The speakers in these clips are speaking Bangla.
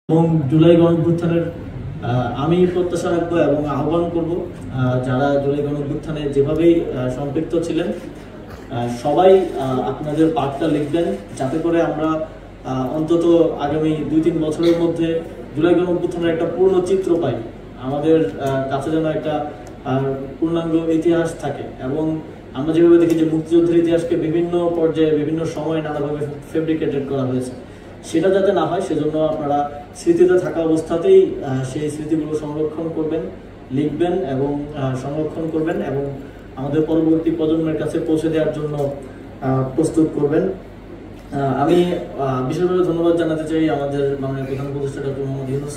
এবং জুলাই গণঅভ্যুত্থানের আমি প্রত্যাশা রাখবো এবং আহ্বান করব যারা জুলাই গণঅভ্যুত্থানে যেভাবেই সম্পৃক্ত ছিলেন সবাই আপনাদের পাঠটা লিখবেন, যাতে করে আমরা অন্তত আগামী 2-3 বছরের মধ্যে জুলাই গণঅভ্যুত্থানের একটা পূর্ণ চিত্র পাই। আমাদের কাছে যেন একটা পূর্ণাঙ্গ ইতিহাস থাকে এবং আমরা যেভাবে দেখি যে মুক্তিযুদ্ধের ইতিহাসকে বিভিন্ন পর্যায়ে বিভিন্ন সময়ে নানাভাবে ফেব্রিকেটেড করা হয়েছে, সেটা যাতে না হয় সেজন্য আপনারা স্মৃতিতে থাকা অবস্থাতেই সেই স্মৃতিগুলো সংরক্ষণ করবেন, লিখবেন এবং সংরক্ষণ করবেন এবং আমাদের পরবর্তী প্রজন্মের কাছে পৌঁছে দেওয়ার জন্য প্রস্তুত করবেন। আমি বিশেষভাবে ধন্যবাদ জানাতে চাই আমাদের মাননীয় প্রধান উপদেষ্টা ডক্টর মোহাম্মদ ইউনূস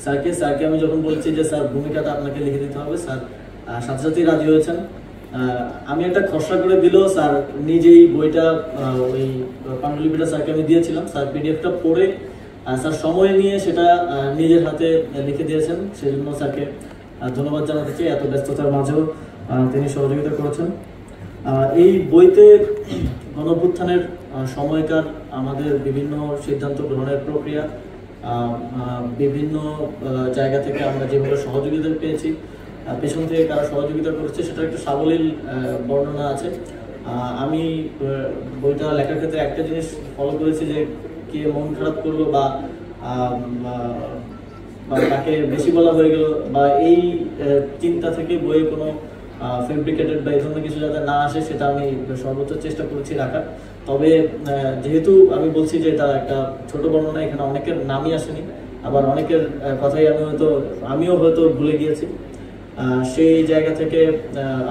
স্যারকে আমি যখন বলেছি যে স্যার ভূমিকাটা আপনাকে লিখে দিতে হবে, স্যার সাথে সাথেই রাজি হয়েছেন। আমি একটা খসড়া করে দিলেও স্যার নিজেই বইটা ওই পাণ্ডুলিপিটা স্যারকে আমি দিয়েছিলাম, স্যার পিডিএফটা পড়ে স্যার সময় নিয়ে সেটা নিজের হাতে লিখে দিয়েছেন, সেই জন্য স্যারকে ধন্যবাদ জানাতে চাই। এত ব্যস্ততার মাঝেও তিনি সহযোগিতা করেছেন। এই বইতে গণঅভ্যুত্থানের সময়কার আমাদের বিভিন্ন সিদ্ধান্ত গ্রহণের প্রক্রিয়া, বিভিন্ন জায়গা থেকে আমরা যেভাবে সহযোগিতা পেয়েছি, পেছন থেকে কারা সহযোগিতা করেছে, সেটা একটা সাবলীল বর্ণনা আছে। আমি বইটা লেখার ক্ষেত্রে একটা জিনিস ফলো করেছি যে কে মন খারাপ করলো বা তাকে বেশি বলা হয়ে গেল বা এই চিন্তা থেকে বইয়ে কোনো ফেব্রিকেটেড বা এই ধরনের কিছু যাতে না আসে, সেটা আমি সর্বোচ্চ চেষ্টা করেছি রাখার। তবে যেহেতু আমি বলছি যে এটা একটা ছোট বর্ণনা, এখানে অনেকের নামই আসেনি, আবার অনেকের কথাই আমিও হয়তো ভুলে গিয়েছি। সেই জায়গা থেকে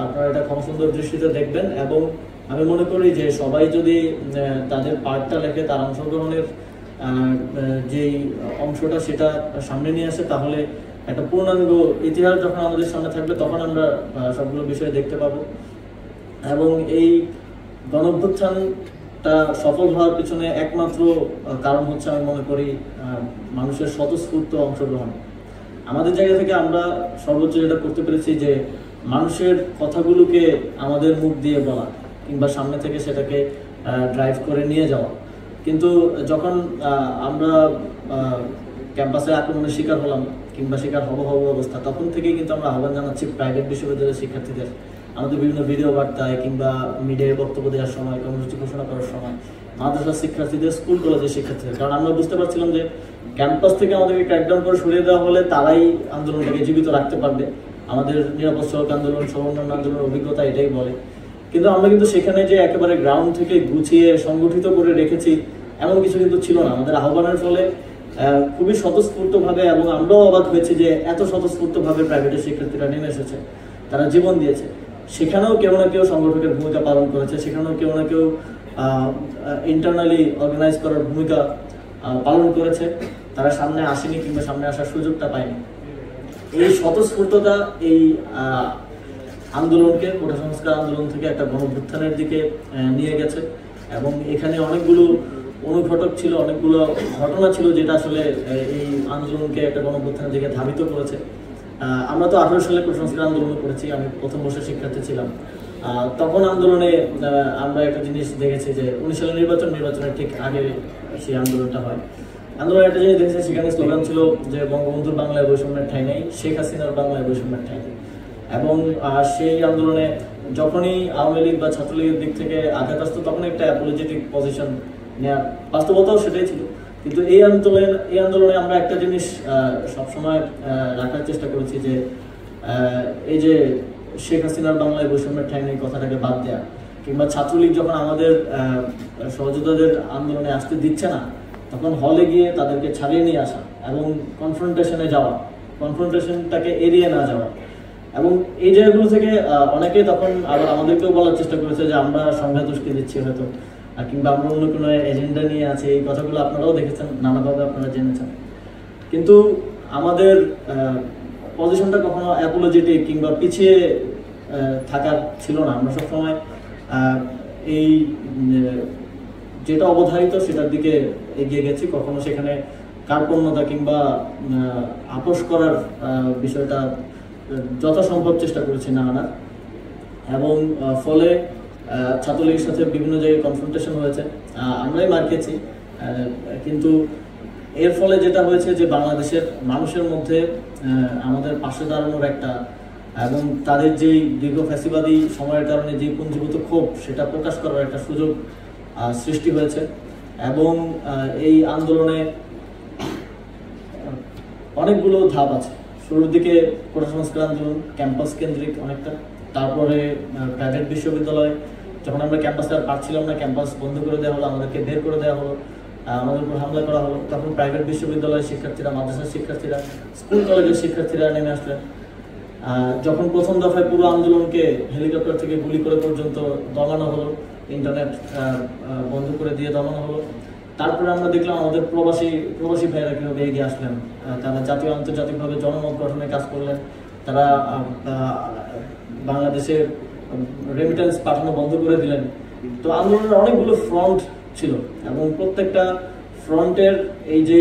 আপনারা এটা ক্ষমসুন্দর দৃষ্টিতে দেখবেন এবং আমি মনে করি যে সবাই যদি তাদের পার্টটা লেখে, তার অংশগ্রহণের যেই অংশটা সেটা সামনে নিয়ে আসে, তাহলে একটা পূর্ণাঙ্গ ইতিহাস যখন আমাদের সামনে থাকবে তখন আমরা সবগুলো বিষয় দেখতে পাবো। এবং এই গণঅভ্যুত্থানটা সফল হওয়ার পিছনে একমাত্র কারণ হচ্ছে আমি মনে করি মানুষের স্বতঃস্ফূর্ত অংশগ্রহণ। আমাদের জায়গা থেকে আমরা সর্বোচ্চ যেটা করতে পেরেছি যে মানুষের কথাগুলোকে আমাদের মুখ দিয়ে বলা কিংবা সামনে থেকে সেটাকে ড্রাইভ করে নিয়ে যাওয়া। কিন্তু যখন আমরা ক্যাম্পাসে আক্রমণের শিকার হলাম কিংবা শিকার হব অবস্থা, তখন থেকেই কিন্তু আমরা আহ্বান জানাচ্ছি প্রাইভেট বিশ্ববিদ্যালয়ের শিক্ষার্থীদের আমাদের বিভিন্ন ভিডিও বার্তায় কিংবা মিডিয়ায় বক্তব্য দেওয়ার সময়, কর্মসূচি ঘোষণা করার সময় মাদ্রাসার শিক্ষার্থীদের, স্কুল কলেজের শিক্ষার্থীদের, কারণ আমরা বুঝতে পারছিলাম যে ক্যাম্পাস থেকে আমাদেরকে ক্র্যাকডাউন করে সরিয়ে দেওয়া হলে তারাই আন্দোলনটাকে জীবিত রাখতে পারবে। আমাদের নিরাপদ সড়ক আন্দোলন, সমন্বয় আন্দোলনের অভিজ্ঞতা এটাই বলে। কিন্তু আমরা কিন্তু সেখানে যে একেবারে গ্রাউন্ড থেকে গুছিয়ে সংগঠিত করে রেখেছি এমন কিছু কিন্তু ছিল না। আমাদের আহ্বানের ফলে খুবই স্বতঃস্ফূর্তভাবে, এবং আমরাও অবাক হয়েছি যে এত স্বতঃস্ফূর্তভাবে প্রাইভেটের শিক্ষার্থীরা নেমে এসেছে, তারা জীবন দিয়েছে। সেখানেও কেউ না কেউ সংগঠকের ভূমিকা পালন করেছে, সেখানেও কেউ না কেউ ইন্টারনালি অর্গানাইজ করার ভূমিকা পালন করেছে। তারা সামনে আসেনি কিংবা সামনে আসার সুযোগটা পায়নি। এই স্বতঃস্ফূর্ততা এই আন্দোলনকে কোটা সংস্কার আন্দোলন থেকে একটা গণঅভ্যুত্থানের দিকে নিয়ে গেছে এবং এখানে অনেকগুলো অনুঘটক ছিল, অনেকগুলো ঘটনা ছিল যেটা আসলে এই আন্দোলনকে একটা গণঅভ্যুত্থানের দিকে ধাবিত করেছে। আমরা তো 18 সালে কোটা সংস্কার আন্দোলন করেছি, আমি প্রথম বর্ষের শিক্ষার্থী ছিলাম। তখন আন্দোলনে আমরা একটা জিনিস দেখেছি যে 19 সালের নির্বাচনের ঠিক আগে সেই আন্দোলনটা হয়। আন্দোলনের একটা জিনিস দেখেছি, সেখানে স্লোগান ছিল যে বঙ্গবন্ধুর বাংলায় বৈষম্যের ঠাঁই নেই, শেখ হাসিনার বাংলায় বৈষম্যের ঠাঁই নেই। এবং সেই আন্দোলনে যখনই আওয়ামী লীগ বা ছাত্রলীগের দিক থেকে আঘাত আসতো, তখন একটা অ্যাপোলজেটিক পজিশন নেওয়ার বাস্তবতাও সেটাই ছিল। কিন্তু এই আন্দোলনে আমরা একটা জিনিস সবসময় রাখার চেষ্টা করেছি যে এই যে শেখ হাসিনার বাংলায় বৈষম্যের ঠাঁই নেই কথাটাকে বাদ দেওয়া, কিংবা ছাত্রলীগ যখন আমাদের সহযোদ্ধাদের আন্দোলনে আসতে দিচ্ছে না, তখন হলে গিয়ে তাদেরকে ছাড়িয়ে নিয়ে আসা এবং কনফ্রন্টেশনে যাওয়া, কনফ্রন্টেশনটাকে এড়িয়ে না যাওয়া। এবং এই জায়গাগুলো থেকে অনেকে তখন আবার আমাদেরকেও বলার চেষ্টা করেছে যে আমরা সংঘাত উস্কে দিচ্ছি হয়তো, কিংবা আমরা অন্য কোনো এজেন্ডা নিয়ে আছি। এই কথাগুলো আপনারাও দেখেছেন, নানাভাবে আপনারা জেনেছেন। কিন্তু আমাদের পজিশনটা কখনো অ্যাপোলজেটিক কিংবা পিছিয়ে থাকার ছিল না। আমরা সবসময় এই যেটা অবধারিত সেটার দিকে এগিয়ে গেছি, কখনো সেখানে কার্পণ্যতা কিংবা আপোষ করার বিষয়টা যথাসম্ভব চেষ্টা করেছি না আনার। এবং ফলে ছাত্রলীগের সাথে বিভিন্ন জায়গায় কনফ্রন্টেশন হয়েছে, আমরাই মার খেয়েছি। কিন্তু এর ফলে যেটা হয়েছে যে বাংলাদেশের মানুষের মধ্যে আমাদের পাশে দাঁড়ানোর একটা এবং তাদের যেই দীর্ঘ ফ্যাসিবাদী সময়ের কারণে যে পুঞ্জীভূত ক্ষোভ সেটা প্রকাশ করার একটা সুযোগ সৃষ্টি হয়েছে। এবং এই আন্দোলনে অনেকগুলো ধাপ আছে। শুরুর দিকে কোটা সংস্কার আন্দোলন ক্যাম্পাস কেন্দ্রিক অনেকটা, তারপরে প্রাইভেট বিশ্ববিদ্যালয় যখন আমরা ক্যাম্পাসে আর পাচ্ছিলাম না, ক্যাম্পাস বন্ধ করে দেওয়া হলো, আমাদেরকে বের করে দেওয়া হলো, আমাদের উপর হামলা করা হলো। তখন প্রাইভেট বিশ্ববিদ্যালয়ের শিক্ষার্থীরা, মাদ্রাসার শিক্ষার্থীরা, স্কুল কলেজের শিক্ষার্থীরা নেমে আসলেন। যখন প্রথম দফায় পুরো আন্দোলনকে হেলিকপ্টার থেকে গুলি করে পর্যন্ত দমানো হলো, ইন্টারনেট বন্ধ করে দিয়ে দমানো হলো, তারপরে আমরা দেখলাম আমাদের প্রবাসী ভাইয়েরা কীভাবে এগিয়ে আসলেন। তারা জাতীয় আন্তর্জাতিকভাবে জনমত গঠনে কাজ করলেন। তারা বাংলাদেশের রেমিটেন্স পাঠানো বন্ধ করে দিলেন। তো আন্দোলনের অনেকগুলো ফ্রন্ট ছিল এবং প্রত্যেকটা ফ্রন্টের এই যে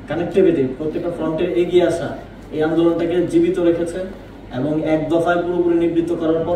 কানেক্টিভিটি, প্রত্যেকটা ফ্রন্টের এগিয়ে আসা এই আন্দোলনটাকে জীবিত রেখেছে এবং এক দফায় পুরোপুরি নিবৃত্ত করার পর